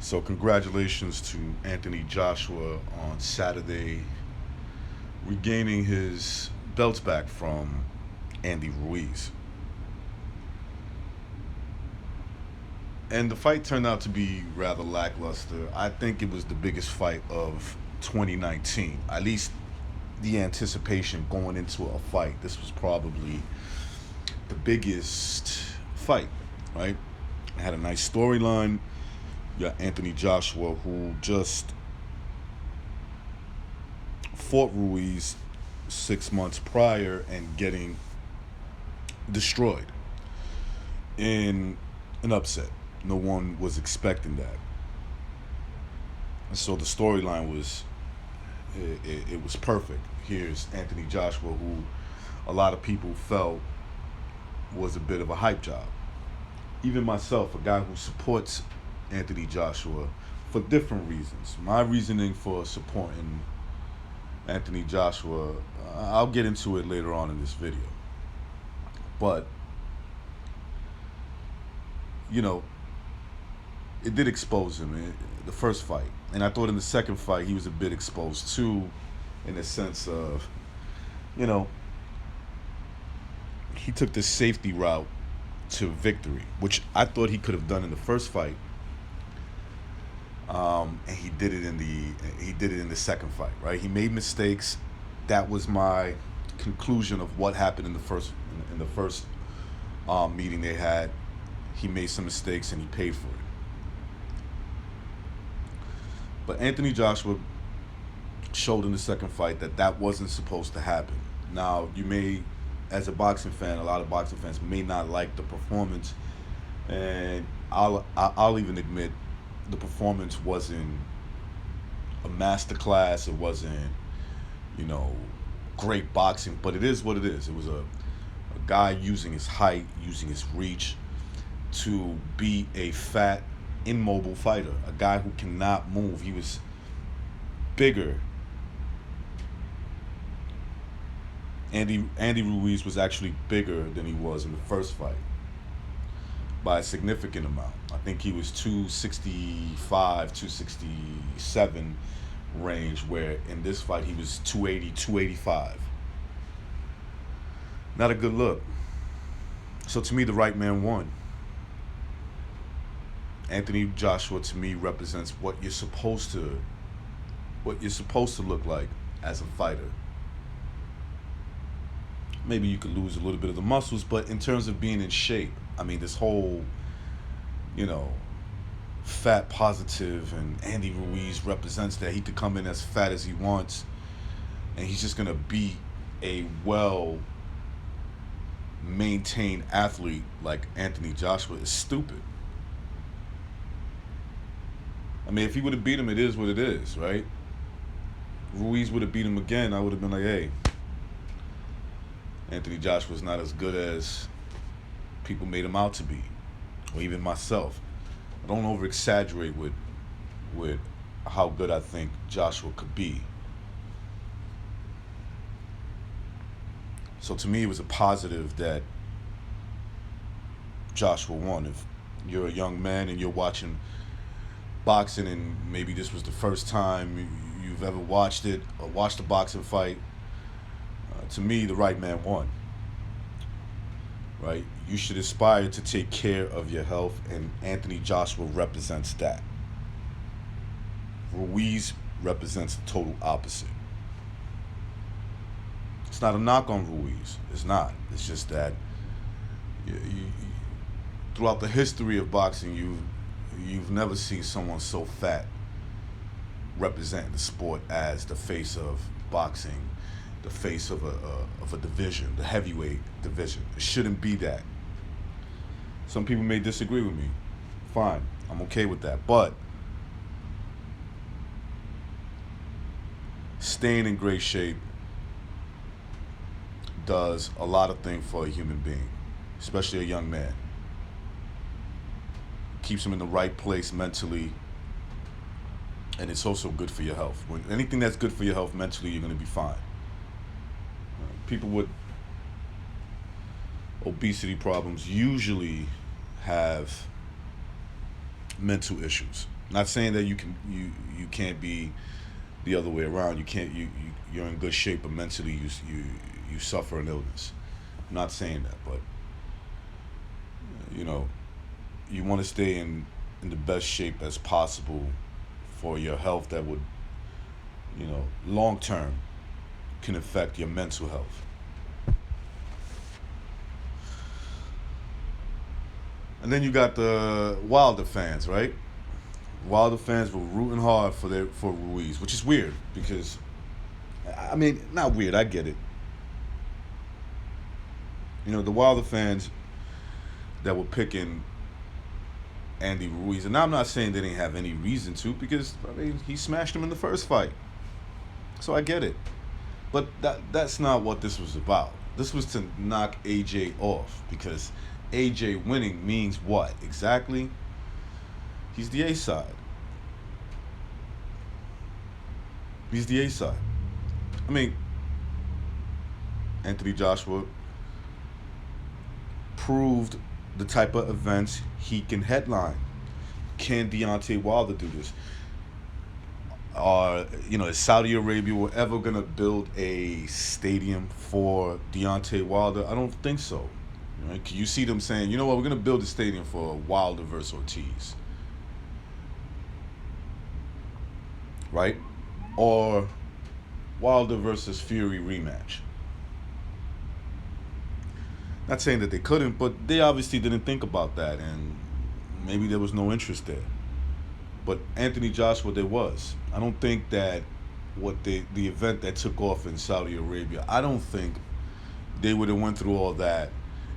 So congratulations to Anthony Joshua on Saturday, regaining his belts back from Andy Ruiz. And the fight turned out to be rather lackluster. I think it was the biggest fight of 2019. At least the anticipation going into a fight. This was probably the biggest fight, right? It had a nice storyline. You got Anthony Joshua, who just fought Ruiz 6 months prior and getting destroyed in an upset. No one was expecting that. And so the storyline was it was perfect. Here's Anthony Joshua, who a lot of people felt was a bit of a hype job. Even myself, a guy who supports Anthony Joshua for different reasons. My reasoning for supporting Anthony Joshua, I'll get into it later on in this video. But, you know, it did expose him in the first fight. And I thought in the second fight he was a bit exposed too, in the sense of, you know, he took the safety route to victory, which I thought he could have done in the first fight. And he did it in the second fight, right? He made mistakes. That was my conclusion of what happened in the first meeting they had. He made some mistakes and he paid for it. But Anthony Joshua showed in the second fight that that wasn't supposed to happen. Now, you may, as a boxing fan, a lot of boxing fans may not like the performance, and I'll even admit the performance wasn't a masterclass. It wasn't, you know, great boxing, but it is what it is. It was a guy using his height, using his reach to be a fat, immobile fighter, a guy who cannot move. He was bigger. Andy Ruiz was actually bigger than he was in the first fight by a significant amount. I think he was 265, 267 range, where in this fight he was 280, 285. Not a good look. So to me, the right man won. Anthony Joshua to me represents what you're supposed to look like as a fighter. Maybe you could lose a little bit of the muscles, but in terms of being in shape, I mean, this whole, you know, fat positive, and Andy Ruiz represents that. He could come in as fat as he wants, and he's just gonna be a well maintained athlete like Anthony Joshua is stupid. I mean, if he would have beat him, it is what it is, right? Ruiz would have beat him again, I would have been like, hey, Anthony Joshua's not as good as people made him out to be, or even myself. I don't over exaggerate with how good I think Joshua could be. So to me, it was a positive that Joshua won. If you're a young man and you're watching boxing, and maybe this was the first time you've ever watched it or watched a boxing fight, to me, the right man won. Right? You should aspire to take care of your health, and Anthony Joshua represents that. Ruiz represents the total opposite. It's not a knock on Ruiz. It's not. It's just that throughout the history of boxing, you've never seen someone so fat represent the sport as the face of boxing, the face of a division, the heavyweight division. It shouldn't be that. Some people may disagree with me. Fine, I'm okay with that. But staying in great shape does a lot of things for a human being, especially a young man. Keeps him in the right place mentally, and it's also good for your health. When anything that's good for your health mentally, you're going to be fine. People with obesity problems usually have mental issues. Not saying that you can't be the other way around. You can't you're in good shape, but mentally you suffer an illness. I'm not saying that, but you know you want to stay in the best shape as possible for your health. That would long term can affect your mental health. And then you got the Wilder fans, right? Wilder fans were rooting hard for Ruiz, which is weird because I mean, not weird. I get it. The Wilder fans that were picking Andy Ruiz, and I'm not saying they didn't have any reason to, because I mean he smashed him in the first fight, so I get it. But that's not what this was about. This was to knock AJ off because AJ winning means what exactly? He's the A side. He's the A side. I mean, Anthony Joshua proved the type of events he can headline. Can Deontay Wilder do this? Is Saudi Arabia ever gonna build a stadium for Deontay Wilder? I don't think so. Can you see them saying, you know what, we're gonna build a stadium for Wilder versus Ortiz, right? Or Wilder versus Fury rematch. Not saying that they couldn't, but they obviously didn't think about that, and maybe there was no interest there. But Anthony Joshua, there was. I don't think that the event that took off in Saudi Arabia, I don't think they would have went through all that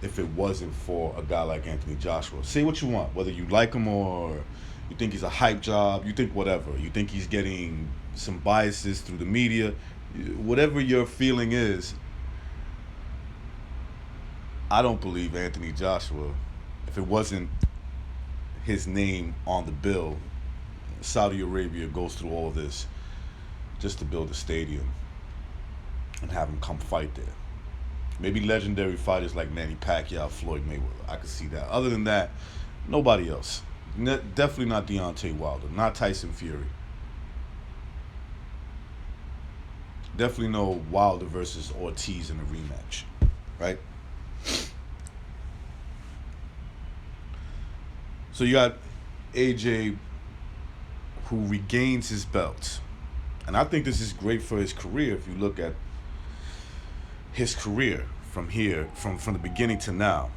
if it wasn't for a guy like Anthony Joshua. Say what you want, whether you like him or you think he's a hype job, you think whatever, you think he's getting some biases through the media, whatever your feeling is, I don't believe Anthony Joshua, if it wasn't his name on the bill, Saudi Arabia goes through all this just to build a stadium and have him come fight there. Maybe legendary fighters like Manny Pacquiao, Floyd Mayweather. I could see that. Other than that, nobody else. Definitely not Deontay Wilder. Not Tyson Fury. Definitely no Wilder versus Ortiz in a rematch. Right? So you got AJ, who regains his belt. And I think this is great for his career if you look at his career from the beginning to now,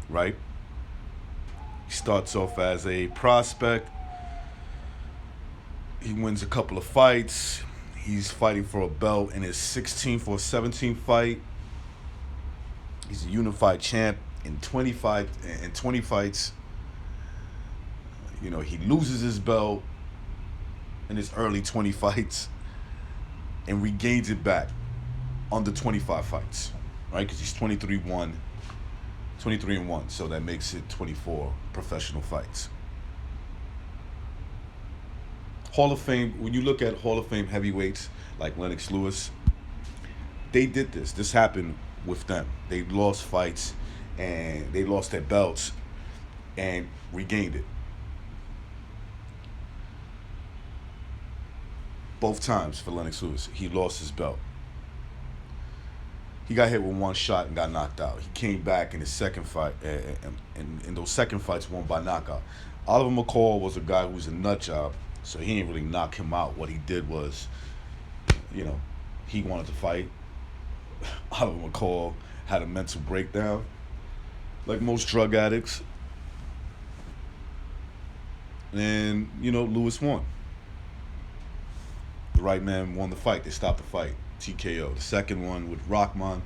right? He starts off as a prospect. He wins a couple of fights. He's fighting for a belt in his 16th or 17th fight. He's a unified champ in 20 fights. He loses his belt in his early 20 fights and regains it back under 25 fights, right? Because he's 23-1, 23-1, so that makes it 24 professional fights. Hall of Fame, when you look at Hall of Fame heavyweights like Lennox Lewis, they did this. This happened with them. They lost fights and they lost their belts and regained it. Both times for Lennox Lewis, he lost his belt. He got hit with one shot and got knocked out. He came back in his second fight, and in those second fights won by knockout. Oliver McCall was a guy who was a nut job, so he didn't really knock him out. What he did was, he wanted to fight. Oliver McCall had a mental breakdown, like most drug addicts. And, Lewis won. The right man won the fight. They stopped the fight. TKO. The second one with Rahman,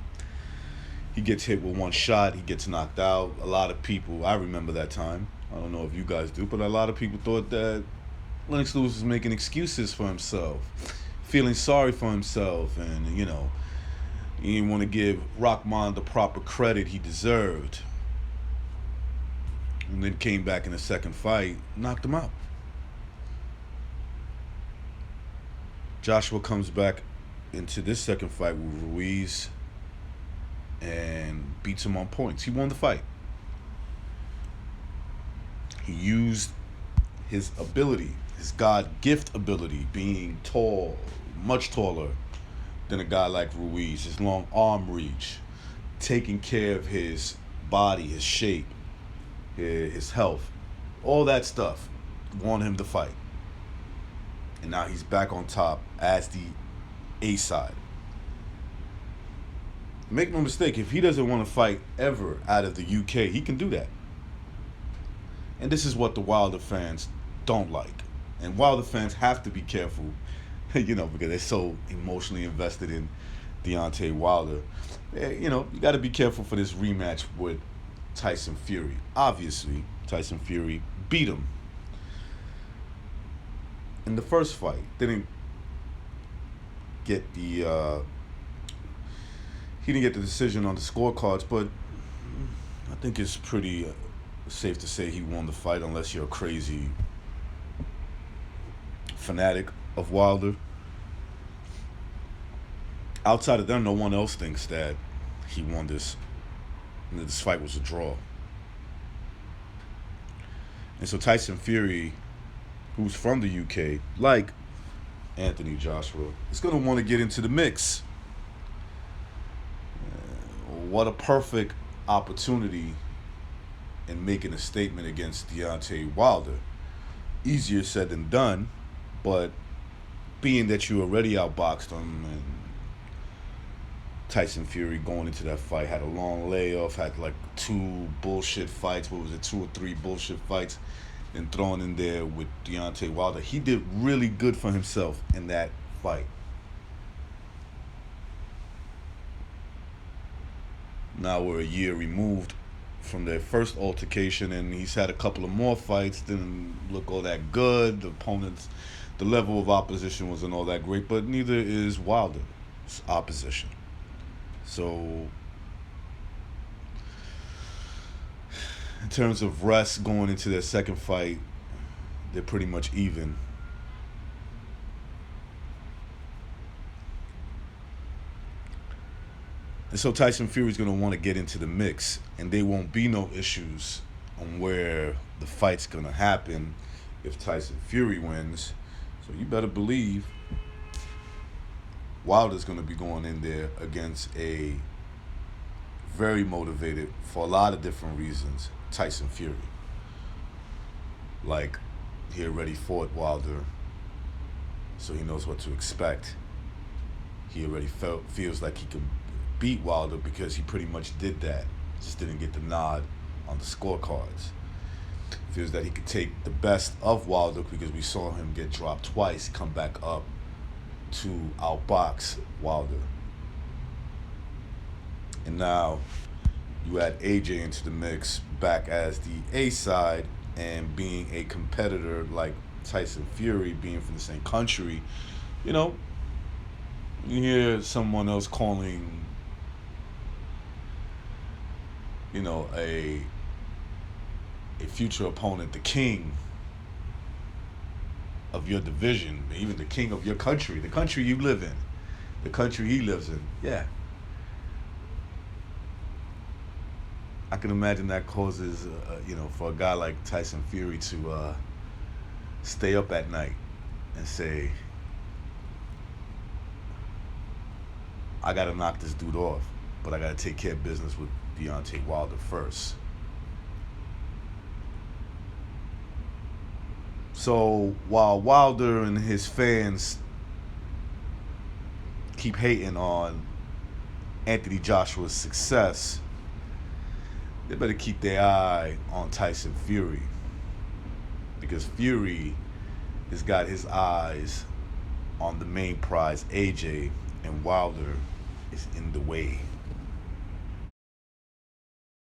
he gets hit with one shot. He gets knocked out. A lot of people, I remember that time. I don't know if you guys do, but a lot of people thought that Lennox Lewis was making excuses for himself, feeling sorry for himself, and, he didn't want to give Rahman the proper credit he deserved. And then came back in the second fight, knocked him out. Joshua comes back into this second fight with Ruiz and beats him on points. He won the fight. He used his ability, his God gift ability, being tall, much taller than a guy like Ruiz, his long arm reach, taking care of his body, his shape, his health, all that stuff, wanted him to fight. And now he's back on top as the A side. Make no mistake, if he doesn't want to fight ever out of the UK, he can do that. And this is what the Wilder fans don't like. And Wilder fans have to be careful, because they're so emotionally invested in Deontay Wilder. You got to be careful for this rematch with Tyson Fury. Obviously, Tyson Fury beat him in the first fight. Didn't get the he didn't get the decision on the scorecards, but I think it's pretty safe to say he won the fight, unless you're a crazy fanatic of Wilder. Outside of them, no one else thinks that he won this. This fight was a draw. And so Tyson Fury, who's from the UK, like Anthony Joshua, is going to want to get into the mix. What a perfect opportunity in making a statement against Deontay Wilder. Easier said than done, but being that you already outboxed him, and Tyson Fury going into that fight had a long layoff, had like 2 bullshit fights, 2 or 3 bullshit fights, and thrown in there with Deontay Wilder. He did really good for himself in that fight. Now we're a year removed from their first altercation, and he's had a couple of more fights. Didn't look all that good. The level of opposition wasn't all that great, but neither is Wilder's opposition. So, in terms of rest going into their second fight, they're pretty much even. And so Tyson Fury's going to want to get into the mix, and there won't be no issues on where the fight's going to happen if Tyson Fury wins. So you better believe Wilder's going to be going in there against a very motivated, for a lot of different reasons, Tyson Fury. Like, he already fought Wilder, so he knows what to expect. He already feels like he can beat Wilder because he pretty much did that, just didn't get the nod on the scorecards. Feels that he could take the best of Wilder because we saw him get dropped twice, come back up to outbox Wilder. And now you add AJ into the mix, back as the A side, and being a competitor like Tyson Fury, being from the same country, you hear someone else calling a future opponent the king of your division, even the king of your country, the country you live in, the country he lives in. Yeah. I can imagine that causes, for a guy like Tyson Fury to stay up at night and say, I got to knock this dude off, but I got to take care of business with Deontay Wilder first. So while Wilder and his fans keep hating on Anthony Joshua's success, they better keep their eye on Tyson Fury, because Fury has got his eyes on the main prize, AJ, and Wilder is in the way.